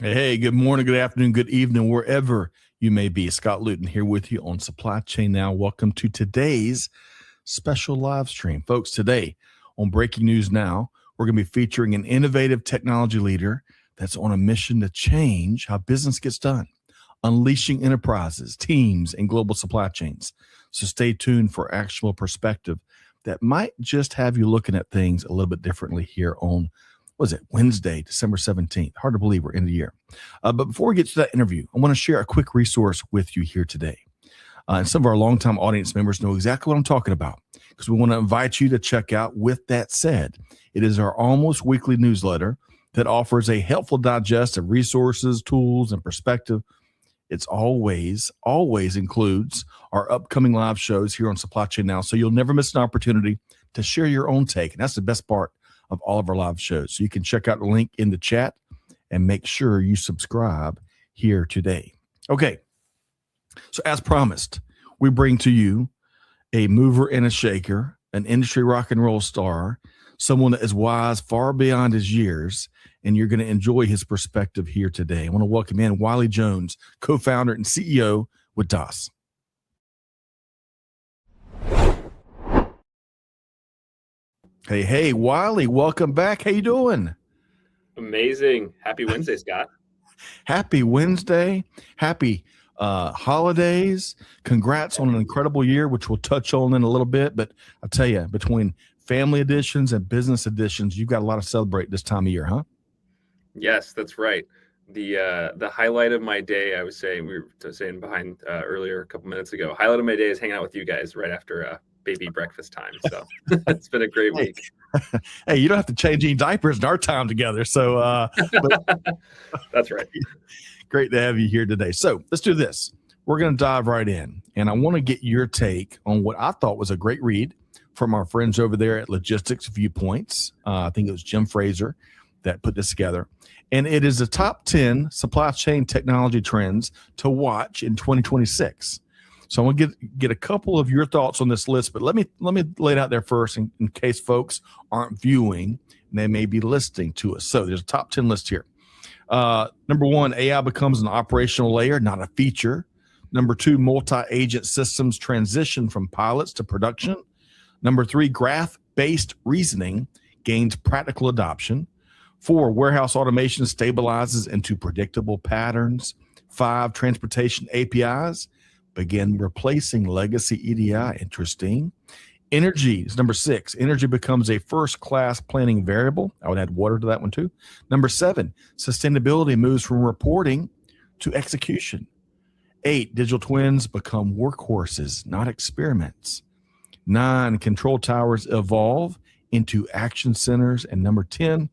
Hey, good morning, good afternoon, good evening, wherever you may be. Scott Luton here with you on Supply Chain Now. Welcome to today's special live stream. Folks, today on Breaking News Now, we're going to be featuring an innovative technology leader that's on a mission to change how business gets done, unleashing enterprises, teams, and global supply chains. So stay tuned for actual perspective that might just have you looking at things a little bit differently here on Wednesday, December 17th. Hard to believe we're in the year. But before we get to that interview, I want to share a quick resource with you here today. And some of our longtime audience members know exactly what I'm talking about because we want to invite you to check out With That Said. It is our almost weekly newsletter that offers a helpful digest of resources, tools, and perspective. It's always includes our upcoming live shows here on Supply Chain Now, so you'll never miss an opportunity to share your own take. And that's the best part of all of our live shows. So you can check out the link in the chat and make sure you subscribe here today. Okay. So as promised, we bring to you a mover and a shaker, an industry rock and roll star, someone that is wise far beyond his years, and you're going to enjoy his perspective here today. I want to welcome in Wiley Jones, co-founder and CEO with DOSS. Hey, Wiley, welcome back. How you doing? Amazing. Happy Wednesday, Scott. Happy Wednesday. Happy holidays. Congrats on an incredible year, which we'll touch on in a little bit. But I'll tell you, between family editions and business editions, you've got a lot to celebrate this time of year, huh? Yes, that's right. The highlight of my day, we were saying behind earlier a couple minutes ago, highlight of my day is hanging out with you guys right after baby breakfast time. So it's been a great week. Hey, you don't have to change any diapers in our time together. So that's right. Great to have you here today. So let's do this. We're going to dive right in. And I want to get your take on what I thought was a great read from our friends over there at Logistics Viewpoints. I think it was Jim Fraser that put this together. And it is the top 10 supply chain technology trends to watch in 2026. So I want to get a couple of your thoughts on this list, but let me lay it out there first in case folks aren't viewing and they may be listening to us. So there's a top 10 list here. Number one, AI becomes an operational layer, not a feature. Number two, multi-agent systems transition from pilots to production. Number three, graph-based reasoning gains practical adoption. 4, warehouse automation stabilizes into predictable patterns. 5, transportation APIs begin replacing legacy EDI. Interesting. Energy is number 6. Energy becomes a first-class planning variable. I would add water to that one too. Number 7, sustainability moves from reporting to execution. 8, digital twins become workhorses, not experiments. 9, control towers evolve into action centers. And number 10,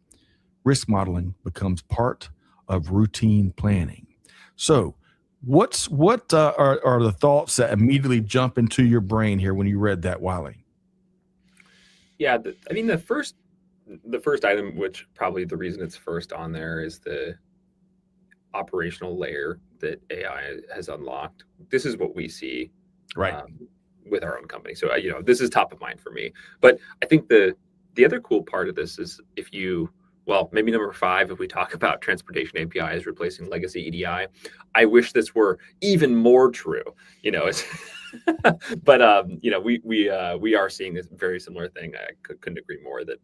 risk modeling becomes part of routine planning. So what are the thoughts that immediately jump into your brain here when you read that, Wiley? Yeah, the first item, which probably the reason it's first on there, is the operational layer that AI has unlocked. This is what we see right with our own company. So this is top of mind for me. But I think the other cool part of this is maybe number 5, if we talk about transportation APIs replacing legacy EDI, I wish this were even more true. But we are seeing this very similar thing. I couldn't agree more that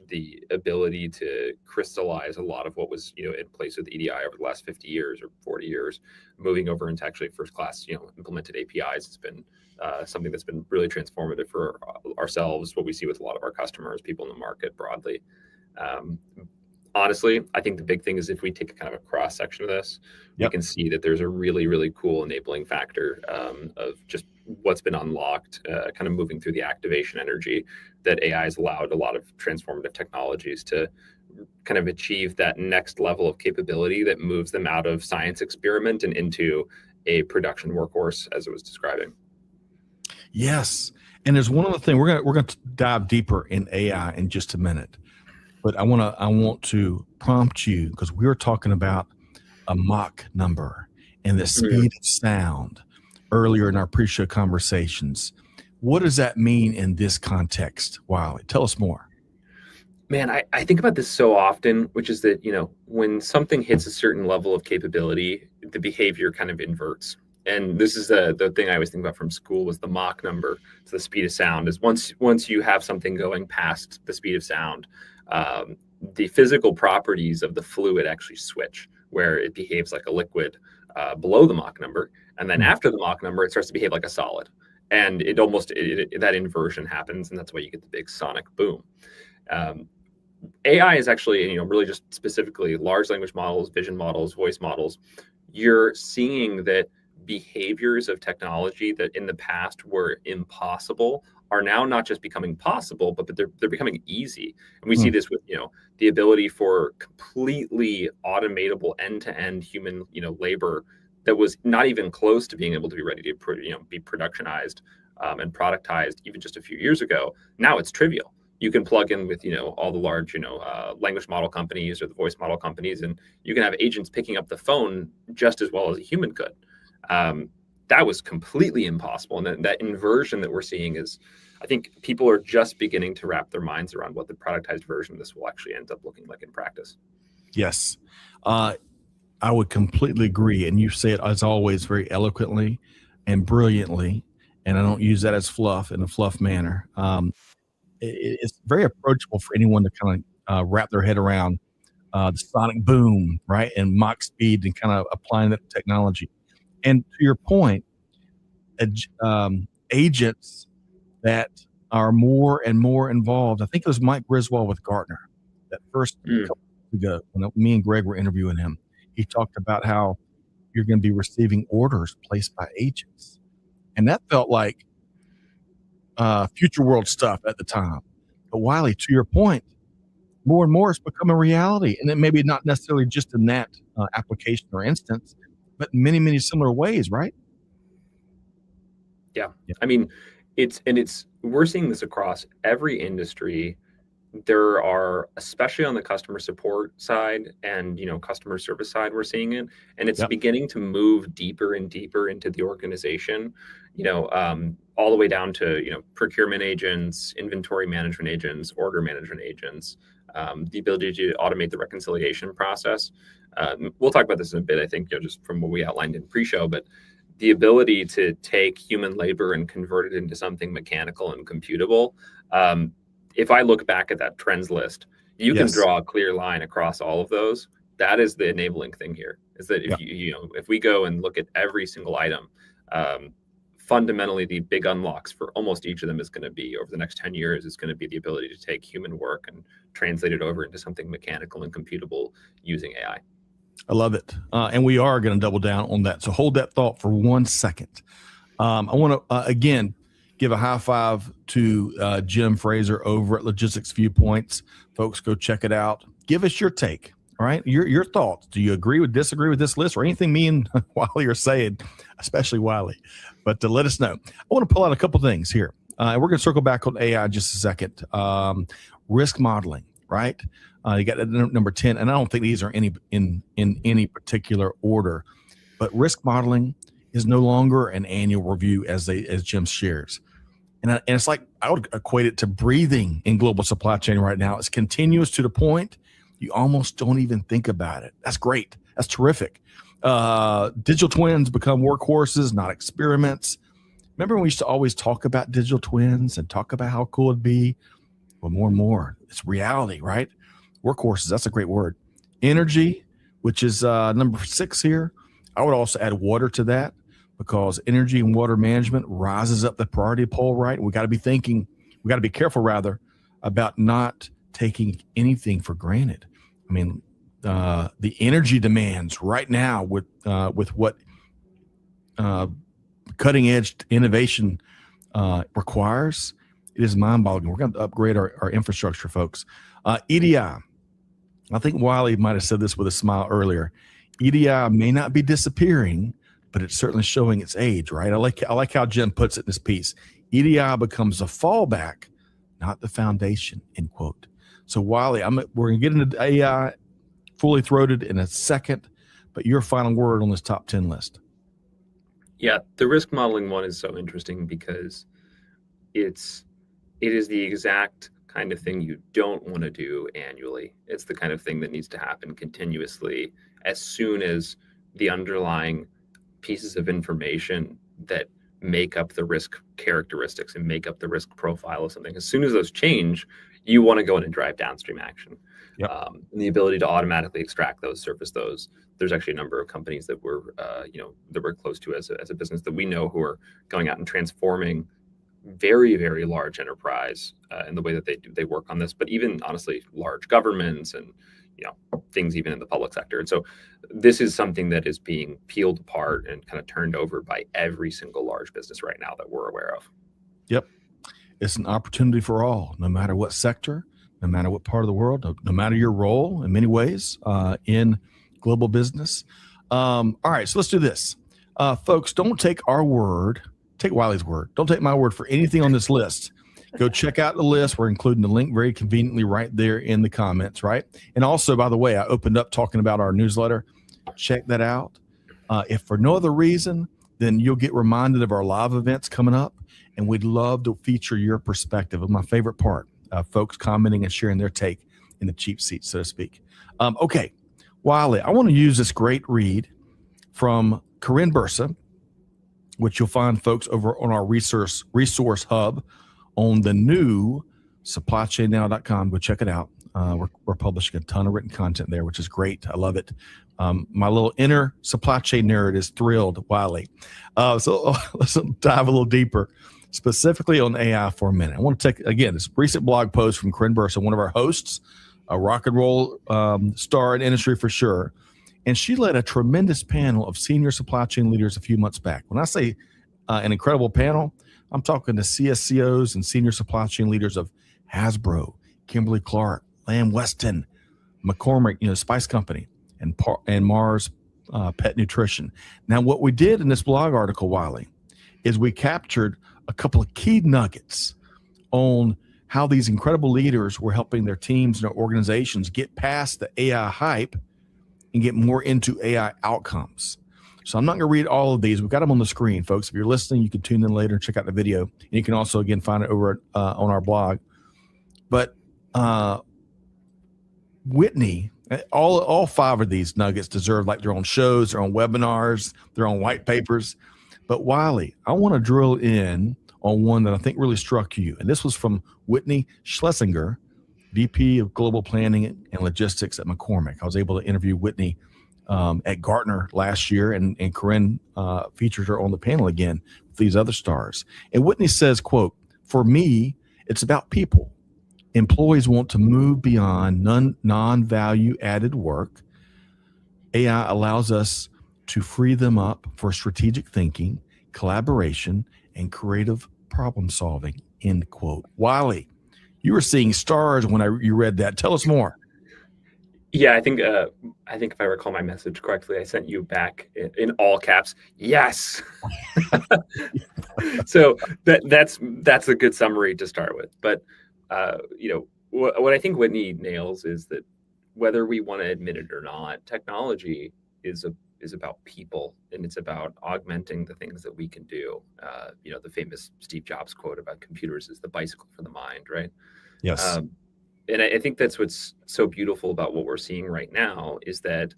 the ability to crystallize a lot of what was in place with EDI over the last 50 years or 40 years, moving over into actually first class implemented APIs. It's been something that's been really transformative for ourselves. What we see with a lot of our customers, people in the market broadly. Honestly, I think the big thing is if we take a kind of a cross section of this, we can see that there's a really, really cool enabling factor of just what's been unlocked, kind of moving through the activation energy that AI has allowed a lot of transformative technologies to kind of achieve that next level of capability that moves them out of science experiment and into a production workhorse, as it was describing. Yes. And there's one other thing. We're gonna dive deeper in AI in just a minute. But I want to prompt you, because we were talking about a Mach number and the speed of sound earlier in our pre-show conversations. What does that mean in this context, Wiley? Tell us more. Man, I think about this so often, which is that, when something hits a certain level of capability, the behavior kind of inverts. And this is the thing I always think about from school was the Mach number. It's the speed of sound. Is once you have something going past the speed of sound, the physical properties of the fluid actually switch, where it behaves like a liquid below the Mach number, and then after the Mach number, it starts to behave like a solid. And that inversion happens, and that's why you get the big sonic boom. AI is actually, really just specifically large language models, vision models, voice models. You're seeing that behaviors of technology that in the past were impossible are now not just becoming possible, but they're becoming easy. And we see this with, the ability for completely automatable end-to-end human, labor that was not even close to being able to be ready to, be productionized and productized even just a few years ago. Now it's trivial. You can plug in with, all the large, language model companies or the voice model companies, and you can have agents picking up the phone just as well as a human could. That was completely impossible. And that inversion that we're seeing is, I think people are just beginning to wrap their minds around what the productized version of this will actually end up looking like in practice. Yes. I would completely agree. And you say it, as always, very eloquently and brilliantly. And I don't use that as fluff in a fluff manner. It's very approachable for anyone to kind of wrap their head around the sonic boom, right? And Mach speed and kind of applying that technology. And to your point, agents that are more and more involved. I think it was Mike Griswold with Gartner that first couple weeks ago when me and Greg were interviewing him. He talked about how you're going to be receiving orders placed by agents. And that felt like future world stuff at the time. But Wiley, to your point, more and more it's become a reality. And it maybe not necessarily just in that application or instance, but in many, many similar ways, right? Yeah. I mean, we're seeing this across every industry. There are, especially on the customer support side and, customer service side, we're seeing it. And it's beginning to move deeper and deeper into the organization, all the way down to, procurement agents, inventory management agents, order management agents, the ability to automate the reconciliation process. We'll talk about this in a bit, I think, just from what we outlined in pre-show, but the ability to take human labor and convert it into something mechanical and computable. If I look back at that trends list, you can draw a clear line across all of those. That is the enabling thing here, is that if if we go and look at every single item, fundamentally the big unlocks for almost each of them is going to be over the next 10 years is going to be the ability to take human work and translate it over into something mechanical and computable using AI. I love it. And we are going to double down on that. So hold that thought for 1 second. I want to, again, give a high five to Jim Fraser over at Logistics Viewpoints. Folks, go check it out. Give us your take, all right? Your thoughts. Do you agree with, disagree with this list or anything me and Wiley are saying, especially Wiley? But let us know. I want to pull out a couple things here. We're going to circle back on AI in just a second. Risk modeling, right? You got number 10, and I don't think these are in any particular order, but risk modeling is no longer an annual review as Jim shares. And it's like, I would equate it to breathing in global supply chain right now. It's continuous to the point you almost don't even think about it. That's great. That's terrific. Digital twins become workhorses, not experiments. Remember when we used to always talk about digital twins and talk about how cool it'd be? Well, more and more, it's reality, right? Workhorses, that's a great word. Energy, which is number 6 here. I would also add water to that because energy and water management rises up the priority pole, right? We got to be careful rather about not taking anything for granted. I mean, the energy demands right now with what cutting edge innovation requires, it is mind-boggling. We're going to upgrade our infrastructure, folks. EDI. I think Wiley might have said this with a smile earlier. EDI may not be disappearing, but it's certainly showing its age, right? I like how Jim puts it in this piece. EDI becomes a fallback, not the foundation, end quote. So Wiley, we're going to get into AI fully throated in a second, but your final word on this top 10 list. Yeah, the risk modeling one is so interesting because it is the exact kind of thing you don't want to do annually. It's the kind of thing that needs to happen continuously as soon as the underlying pieces of information that make up the risk characteristics and make up the risk profile of something. As soon as those change, you want to go in and drive downstream action. Yep. And the ability to automatically extract those, surface those. There's actually a number of companies that we're, that we're close to as a business that we know who are going out and transforming very, very large enterprise in the way that they work on this, but even honestly, large governments and things even in the public sector. And so this is something that is being peeled apart and kind of turned over by every single large business right now that we're aware of. Yep. It's an opportunity for all, no matter what sector, no matter what part of the world, no matter your role in many ways in global business. All right, so let's do this. Folks, don't take our word, take Wiley's word. Don't take my word for anything on this list. Go check out the list. We're including the link very conveniently right there in the comments, right? And also, by the way, I opened up talking about our newsletter. Check that out. If for no other reason, then you'll get reminded of our live events coming up, and we'd love to feature your perspective. Of my favorite part, folks commenting and sharing their take in the cheap seat, so to speak. Okay, Wiley, I want to use this great read from Corinne Bursa, which you'll find, folks, over on our resource hub on the new supplychainnow.com. Go check it out. We're publishing a ton of written content there, which is great. I love it. My little inner supply chain nerd is thrilled, Wiley. So let's dive a little deeper, specifically on AI for a minute. I want to take, again, this recent blog post from Corinne Bursa, one of our hosts, a rock and roll star in industry for sure. And she led a tremendous panel of senior supply chain leaders a few months back. When I say an incredible panel, I'm talking to CSCOs and senior supply chain leaders of Hasbro, Kimberly-Clark, Lamb Weston, McCormick, Spice Company, and Mars Pet Nutrition. Now, what we did in this blog article, Wiley, is we captured a couple of key nuggets on how these incredible leaders were helping their teams and their organizations get past the AI hype and get more into AI outcomes. So I'm not going to read all of these. We've got them on the screen, folks. If you're listening, you can tune in later and check out the video. And you can also, again, find it over on our blog. But Whitney, all five of these nuggets deserve like their own shows, their own webinars, their own white papers. But Wiley, I want to drill in on one that I think really struck you. And this was from Whitney Schlesinger, VP of Global Planning and Logistics at McCormick. I was able to interview Whitney at Gartner last year, and Corinne featured her on the panel again with these other stars. And Whitney says, quote, "For me, it's about people. Employees want to move beyond non-value added work. AI allows us to free them up for strategic thinking, collaboration, and creative problem solving," end quote. Wiley, you were seeing stars when you read that. Tell us more. Yeah, I think if I recall my message correctly, I sent you back in all caps, yes. So that's a good summary to start with. But what I think Whitney nails is that whether we want to admit it or not, technology is about people, and it's about augmenting the things that we can do. The famous Steve Jobs quote about computers is the bicycle for the mind, right? Yes. And I think that's what's so beautiful about what we're seeing right now is that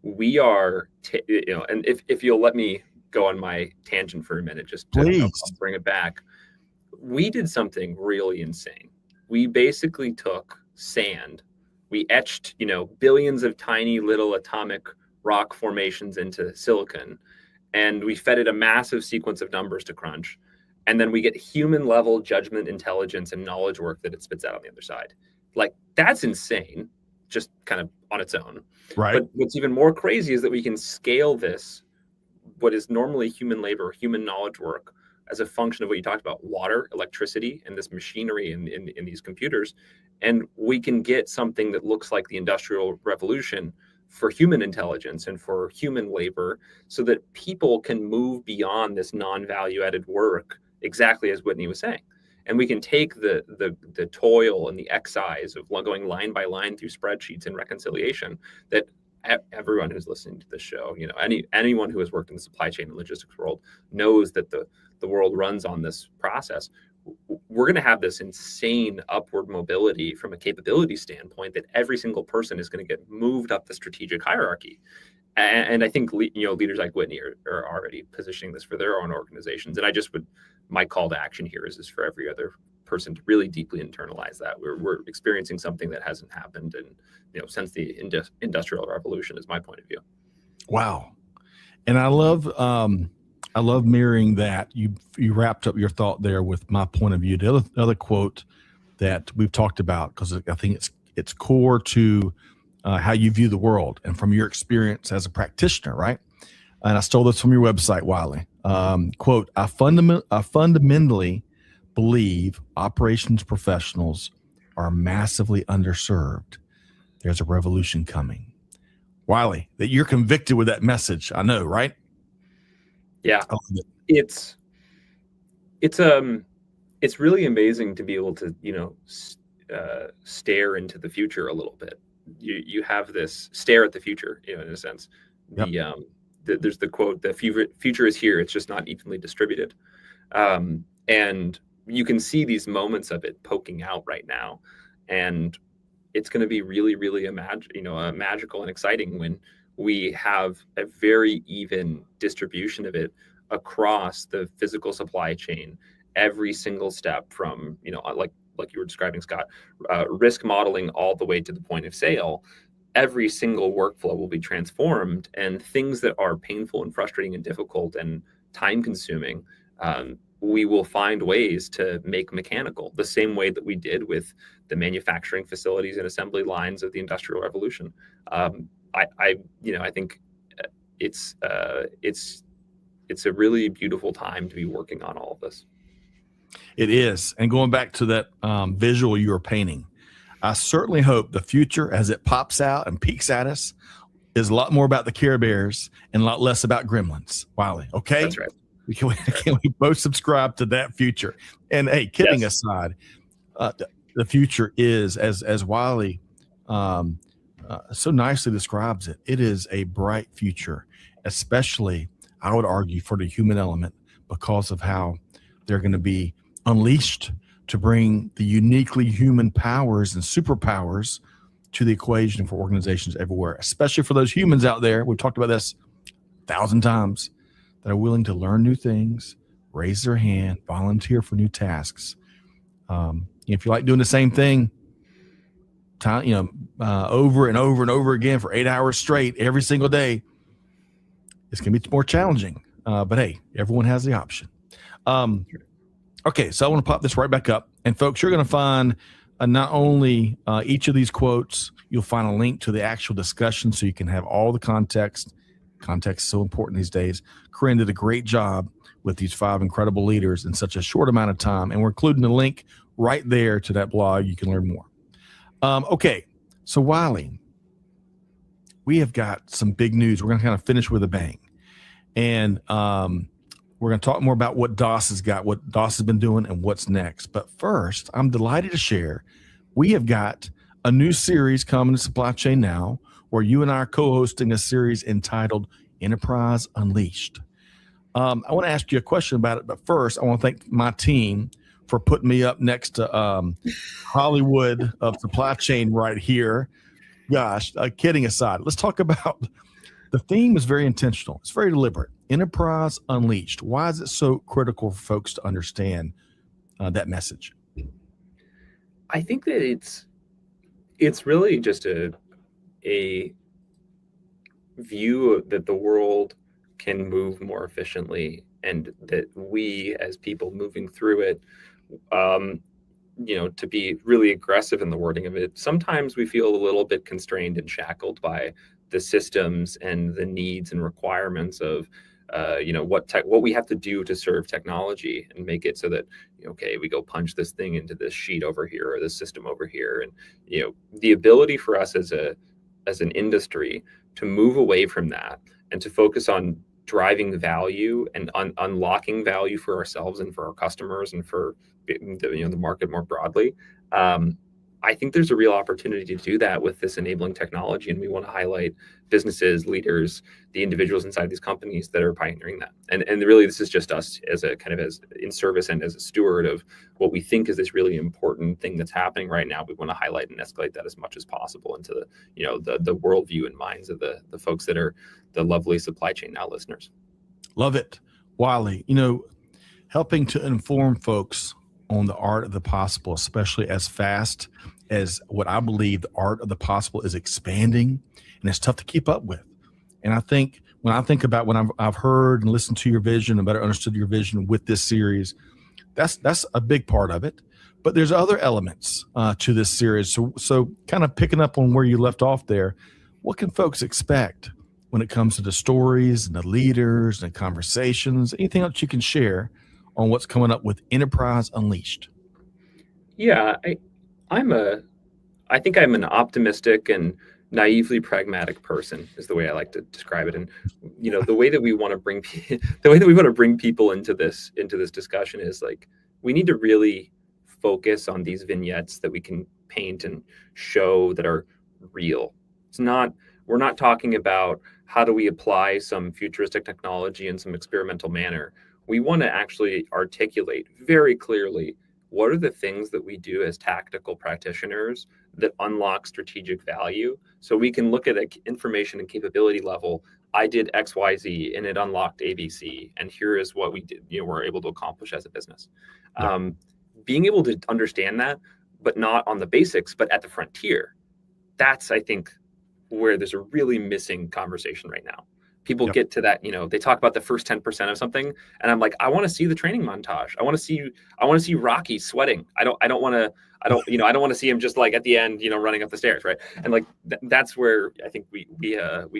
we are, and if you'll let me go on my tangent for a minute, just to bring it back, we did something really insane. We basically took sand, we etched, billions of tiny little atomic rock formations into silicon, and we fed it a massive sequence of numbers to crunch. And then we get human level judgment, intelligence, and knowledge work that it spits out on the other side. Like, that's insane, just kind of on its own. Right. But what's even more crazy is that we can scale this, what is normally human labor, human knowledge work, as a function of what you talked about, water, electricity, and this machinery in these computers. And we can get something that looks like the Industrial Revolution for human intelligence and for human labor, so that people can move beyond this non-value added work, exactly as Whitney was saying. And we can take the toil and the excise of going line by line through spreadsheets and reconciliation that everyone who's listening to this show, anyone who has worked in the supply chain and logistics world knows that the world runs on this process. we're going to have this insane upward mobility from a capability standpoint that every single person is going to get moved up the strategic hierarchy. And I think, leaders like Whitney are already positioning this for their own organizations. And my call to action here is for every other person to really deeply internalize that. We're experiencing something that hasn't happened since the Industrial Revolution, is my point of view. Wow. And I love mirroring that. You wrapped up your thought there with my point of view. The other quote that we've talked about, because I think it's core to how you view the world and from your experience as a practitioner, right? And I stole this from your website, Wiley. Quote, I fundamentally believe operations professionals are massively underserved. There's a revolution coming. Wiley, that you're convicted with that message. I know, right? Yeah. It's really amazing to be able to, stare into the future a little bit. You have this stare at the future, in a sense. Yep. There's the quote, the future is here. It's just not evenly distributed. And you can see these moments of it poking out right now. And it's going to be really, really magical and exciting when we have a very even distribution of it across the physical supply chain, every single step from, like you were describing, Scott, risk modeling all the way to the point of sale. Every single workflow will be transformed, and things that are painful and frustrating and difficult and time consuming, we will find ways to make mechanical, the same way that we did with the manufacturing facilities and assembly lines of the Industrial Revolution. I think it's a really beautiful time to be working on all of this. It is. And going back to that visual you were painting, I certainly hope the future, as it pops out and peeks at us, is a lot more about the Care Bears and a lot less about gremlins. Wiley, okay? That's right. Can we both subscribe to that future? And hey, kidding aside, the future is, as Wiley so nicely describes it, it is a bright future, especially, I would argue, for the human element, because of how they're going to be unleashed to bring the uniquely human powers and superpowers to the equation for organizations everywhere, especially for those humans out there. We've talked about this 1,000 times, that are willing to learn new things, raise their hand, volunteer for new tasks. If you like doing the same thing, over and over and over again for 8 hours straight every single day, it's going to be more challenging. But hey, everyone has the option. Okay, so I want to pop this right back up. And folks, you're going to find not only each of these quotes, you'll find a link to the actual discussion so you can have all the context. Context is so important these days. Corinne did a great job with these 5 incredible leaders in such a short amount of time. And we're including a link right there to that blog. You can learn more. Okay, so Wiley, we have got some big news. We're going to kind of finish with a bang. And we're going to talk more about what DOSS has got, what DOSS has been doing, and what's next. But first, I'm delighted to share we have got a new series coming to Supply Chain Now, where you and I are co-hosting a series entitled Enterprise Unleashed. I want to ask you a question about it, but first, I want to thank my team for putting me up next to Hollywood of supply chain right here. Gosh, kidding aside, let's talk about the theme is very intentional. It's very deliberate. Enterprise Unleashed. Why is it so critical for folks to understand that message? I think that it's really just a view that the world can move more efficiently, and that we as people moving through it, to be really aggressive in the wording of it, sometimes we feel a little bit constrained and shackled by the systems and the needs and requirements of what we have to do to serve technology and make it so that, okay, we go punch this thing into this sheet over here or this system over here. And, the ability for us as an industry to move away from that and to focus on driving value and unlocking value for ourselves and for our customers and for the market more broadly, I think there's a real opportunity to do that with this enabling technology, and we want to highlight businesses, leaders, the individuals inside these companies that are pioneering that. And really, this is just us as a kind of as in service and as a steward of what we think is this really important thing that's happening right now. We want to highlight and escalate that as much as possible into the worldview and minds of the folks that are the lovely Supply Chain Now listeners. Love it, Wiley. Helping to inform folks on the art of the possible, especially as fast as what I believe the art of the possible is expanding, and it's tough to keep up with. And I think when I've heard and listened to your vision and better understood your vision with this series, that's a big part of it. But there's other elements to this series. So kind of picking up on where you left off there, what can folks expect when it comes to the stories and the leaders and the conversations? Anything else you can share on what's coming up with Enterprise Unleashed? Yeah, I think I'm an optimistic and naively pragmatic person is the way I like to describe it. And the way that we want to bring people into this discussion is like we need to really focus on these vignettes that we can paint and show that are real. We're not talking about how do we apply some futuristic technology in some experimental manner. We want to actually articulate very clearly what are the things that we do as tactical practitioners that unlock strategic value. So we can look at an information and capability level. I did X, Y, Z, and it unlocked ABC. And here is what we did. We're able to accomplish as a business. Yeah. Being able to understand that, but not on the basics, but at the frontier. That's, I think, where there's a really missing conversation right now. People get to that, they talk about the first 10% of something, and I'm like, I want to see the training montage. I want to see Rocky sweating. I don't want to see him just like at the end, running up the stairs, right? And like that's where I think we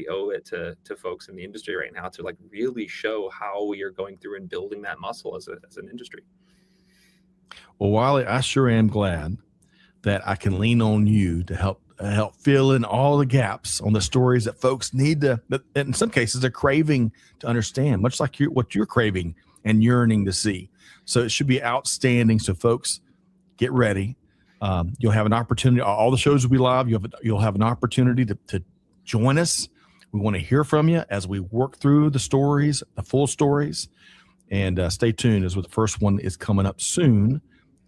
owe it to folks in the industry right now to like really show how we are going through and building that muscle as an industry. Well, Wiley, I sure am glad that I can lean on you to help fill in all the gaps on the stories that folks need to, that in some cases, they're craving to understand, much like what you're craving and yearning to see. So it should be outstanding. So folks, get ready. You'll have an opportunity. All the shows will be live. You'll have an opportunity to join us. We want to hear from you as we work through the stories, the full stories. And stay tuned as the first one is coming up soon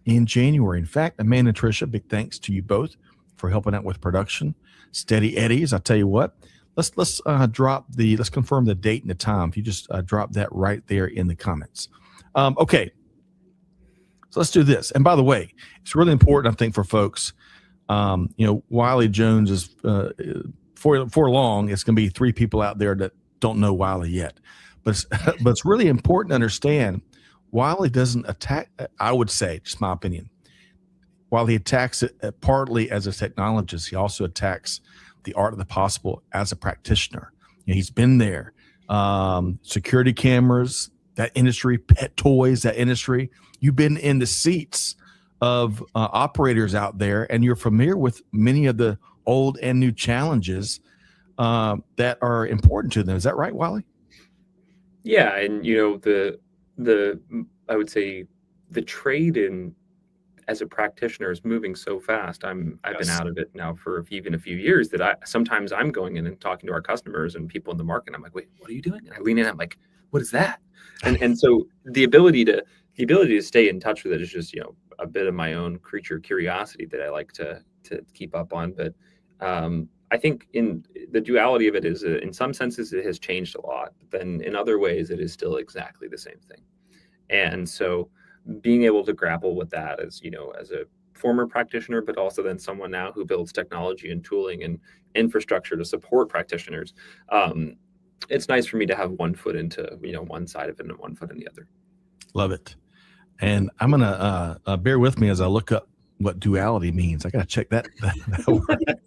in January. In fact, Amanda and Tricia, big thanks to you both for helping out with production. Steady Eddies, I tell you what, let's confirm the date and the time. If you just drop that right there in the comments. Okay, so let's do this. And by the way, it's really important, I think, for folks. Wiley Jones is for long. It's going to be 3 people out there that don't know Wiley yet, but it's really important to understand. Wiley doesn't attack. I would say, just my opinion. While he attacks it partly as a technologist, he also attacks the art of the possible as a practitioner. He's been there. Security cameras, that industry, pet toys, that industry. You've been in the seats of operators out there, and you're familiar with many of the old and new challenges that are important to them. Is that right, Wiley? Yeah, and I would say the trade in as a practitioner is moving so fast. I've been out of it now for even a few years that sometimes I'm going in and talking to our customers and people in the market. I'm like, wait, what are you doing? And I lean in, I'm like, what is that? And so the ability to stay in touch with it is just, a bit of my own creature curiosity that I like to keep up on. But I think in the duality of it is in some senses it has changed a lot, but then in other ways it is still exactly the same thing. And so being able to grapple with that as a former practitioner, but also then someone now who builds technology and tooling and infrastructure to support practitioners. It's nice for me to have one foot into, one side of it and one foot in the other. Love it. And I'm going to bear with me as I look up what duality means. I got to check that word out.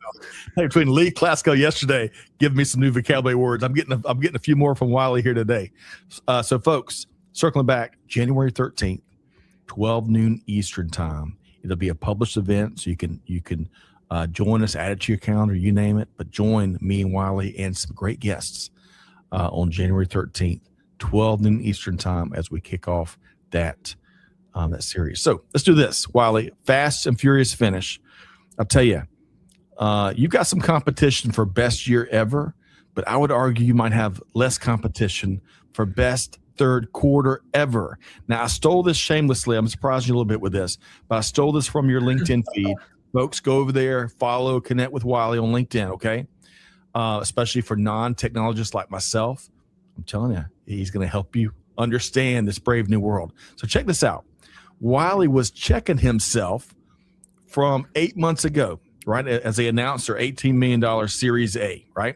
Between Lee Klasko yesterday, giving me some new vocabulary words. I'm getting a few more from Wiley here today. So folks, circling back, January 13th, 12 noon Eastern time. It'll be a published event, so you can join us, add it to your calendar, you name it. But join me and Wiley and some great guests on January 13th, 12 noon Eastern time, as we kick off that series. So let's do this, Wiley. Fast and furious finish. I'll tell you, you've got some competition for best year ever, but I would argue you might have less competition for best third quarter ever. Now, I stole this shamelessly. I'm surprising you a little bit with this, but I stole this from your LinkedIn feed. Folks, go over there, follow, connect with Wiley on LinkedIn, okay? Especially for non-technologists like myself. I'm telling you, he's going to help you understand this brave new world. So check this out. Wiley was checking himself from 8 months ago, right, as they announced their $18 million Series A, right?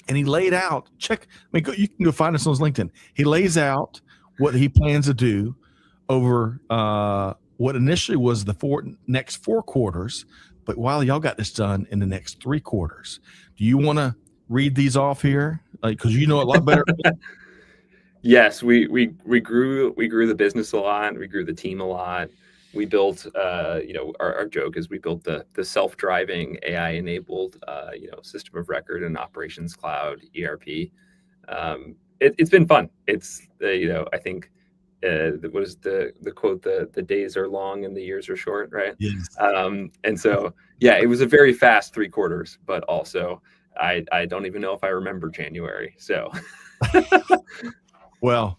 And he laid out, you can go find us on his LinkedIn. He lays out what he plans to do over what initially was the next 4 quarters, but Wiley, y'all got this done in the next 3 quarters. Do you want to read these off here? Because you know a lot better. Yes, we grew the business a lot. We grew the team a lot. We built, our joke is we built the self-driving AI-enabled, system of record and operations cloud ERP. It's been fun. It's I think what is the quote? The days are long and the years are short, right? Yes. And so it was a very fast 3 quarters, but also I don't even know if I remember January. So, well.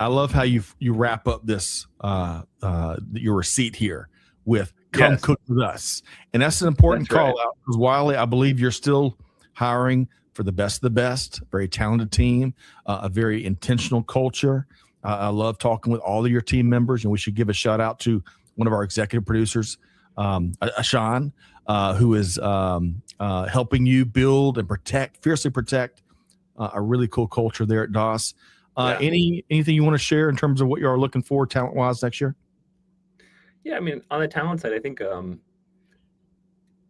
I love how you wrap up this your receipt here with "Come cook with us," and that's an important call out because Wiley, I believe you're still hiring for the best of the best, very talented team, a very intentional culture. I love talking with all of your team members, and we should give a shout out to one of our executive producers, Ashan, who is helping you build and fiercely protect a really cool culture there at DOSS. Anything you want to share in terms of what you are looking for talent-wise next year? Yeah, I mean, on the talent side, I think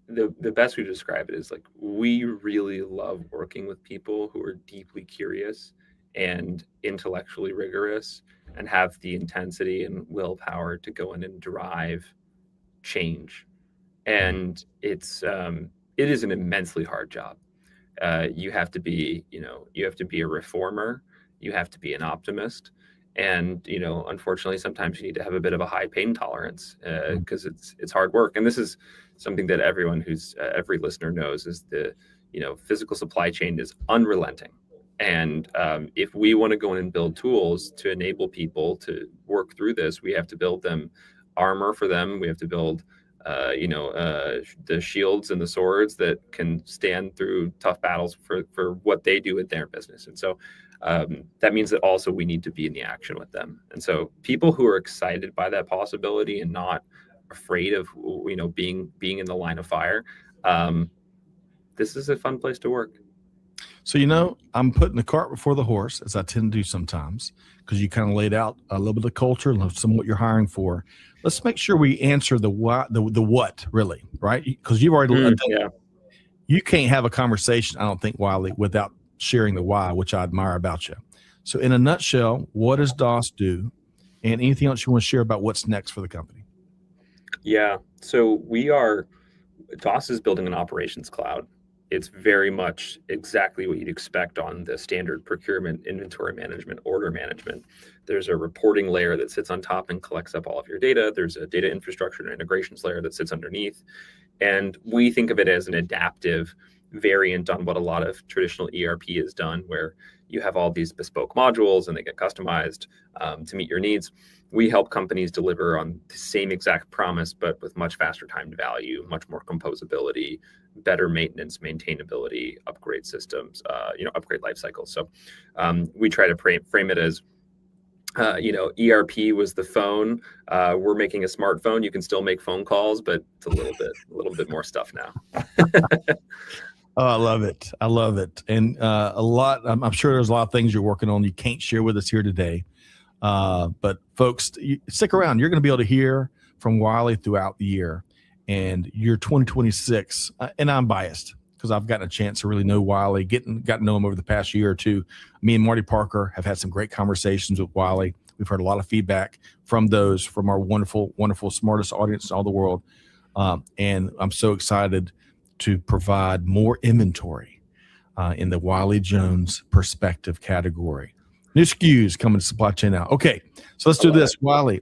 the best way to describe it is like we really love working with people who are deeply curious and intellectually rigorous and have the intensity and willpower to go in and drive change. And it is an immensely hard job. You have to be a reformer. You have to be an optimist. And, unfortunately, sometimes you need to have a bit of a high pain tolerance because it's hard work. And this is something that everyone every listener knows is the, physical supply chain is unrelenting. And if we want to go in and build tools to enable people to work through this, we have to build them armor for them. We have to build the shields and the swords that can stand through tough battles for what they do in their business. And so that means that also we need to be in the action with them. And so people who are excited by that possibility and not afraid of, being in the line of fire, this is a fun place to work. So, I'm putting the cart before the horse, as I tend to do sometimes, because you kind of laid out a little bit of culture and some of what you're hiring for. Let's make sure we answer the why, the what, really, right? Because you've already you can't have a conversation, I don't think, Wiley, without sharing the why, which I admire about you. So in a nutshell, what does DOSS do? And anything else you want to share about what's next for the company? Yeah. So DOSS is building an operations cloud. It's very much exactly what you'd expect on the standard procurement, inventory management, order management. There's a reporting layer that sits on top and collects up all of your data. There's a data infrastructure and integrations layer that sits underneath. And we think of it as an adaptive variant on what a lot of traditional ERP has done, where you have all these bespoke modules and they get customized to meet your needs. We help companies deliver on the same exact promise, but with much faster time to value, much more composability, better maintenance, maintainability, upgrade systems, upgrade life cycles. So we try to frame it as, ERP was the phone. We're making a smartphone. You can still make phone calls, but it's a little bit more stuff now. Oh, I love it. I love it. And I'm sure there's a lot of things you're working on you can't share with us here today. But folks, stick around. You're going to be able to hear from Wiley throughout the year. And your 2026, and I'm biased because I've gotten a chance to really know Wiley, got to know him over the past year or two. Me and Marty Parker have had some great conversations with Wiley. We've heard a lot of feedback from our wonderful, wonderful, smartest audience in all the world. And I'm so excited to provide more inventory in the Wiley Jones perspective category. New SKUs coming to supply chain now. Okay, so let's do this, Wiley.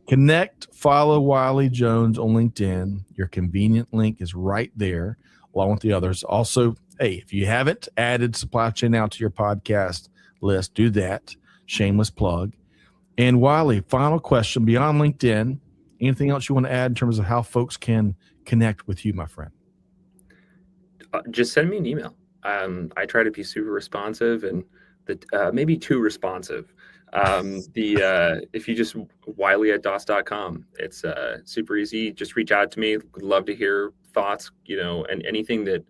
Connect, follow Wiley Jones on LinkedIn. Your convenient link is right there, along with the others. Also, hey, if you haven't added Supply Chain Now to your podcast list, do that. Shameless plug. And Wiley, final question beyond LinkedIn. Anything else you want to add in terms of how folks can connect with you, my friend? Just send me an email. I try to be super responsive and maybe too responsive. If you just wiley@doss.com, it's super easy. Just reach out to me. Would love to hear thoughts, and anything that,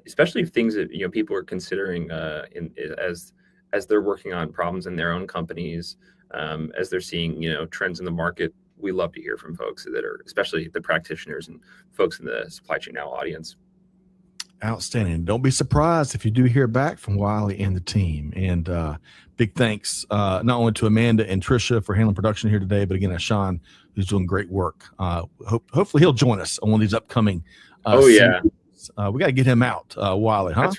especially things that, people are considering as they're working on problems in their own companies, as they're seeing, trends in the market. We love to hear from folks that are, especially the practitioners and folks in the Supply Chain Now audience. Outstanding. Don't be surprised if you do hear back from Wiley and the team. And big thanks not only to Amanda and Tricia for handling production here today, but again, Sean, who's doing great work. Hopefully he'll join us on one of these upcoming series. We got to get him out, Wiley, huh?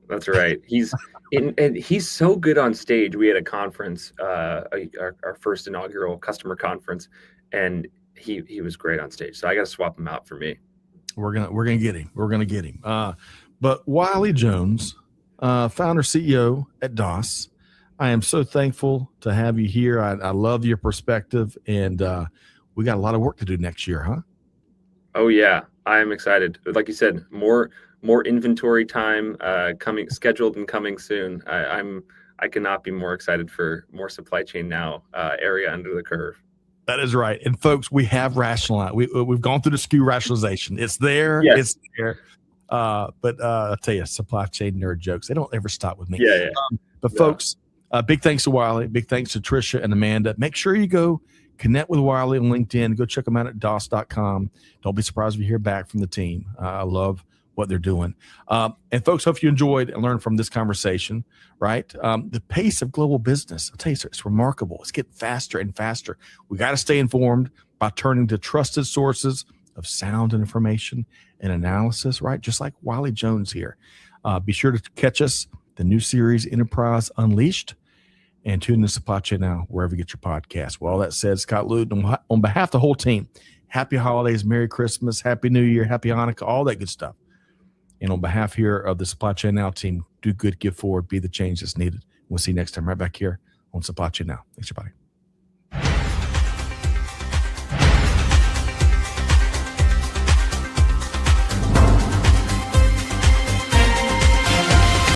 That's right. He's so good on stage. We had a conference, our first inaugural customer conference, and he was great on stage. So I got to swap him out for me. We're gonna get him. We're gonna get him. But Wiley Jones, founder CEO at DOSS, I am so thankful to have you here. I love your perspective, and we got a lot of work to do next year, huh? Oh yeah, I'm excited. Like you said, more inventory time scheduled and coming soon. I cannot be more excited for more Supply Chain Now area under the curve. That is right. And folks, we have rationalized. We've gone through the SKU rationalization. It's there. Yes. It's there. But I'll tell you, supply chain nerd jokes, they don't ever stop with me. Yeah. But folks, big thanks to Wiley. Big thanks to Tricia and Amanda. Make sure you go connect with Wiley on LinkedIn. Go check them out at DOSS.com. Don't be surprised if you hear back from the team. I love what they're doing. And folks, hope you enjoyed and learned from this conversation, right? The pace of global business, I'll tell you, it's remarkable. It's getting faster and faster. We got to stay informed by turning to trusted sources of sound information and analysis, right? Just like Wiley Jones here. Be sure to catch us, the new series, Enterprise Unleashed, and tune in to Supply Chain Now, wherever you get your podcast. Well, all that said, Scott Luton, on behalf of the whole team, happy holidays, Merry Christmas, Happy New Year, Happy Hanukkah, all that good stuff. And on behalf here of the Supply Chain Now team, do good, give forward, be the change that's needed. We'll see you next time right back here on Supply Chain Now. Thanks, everybody.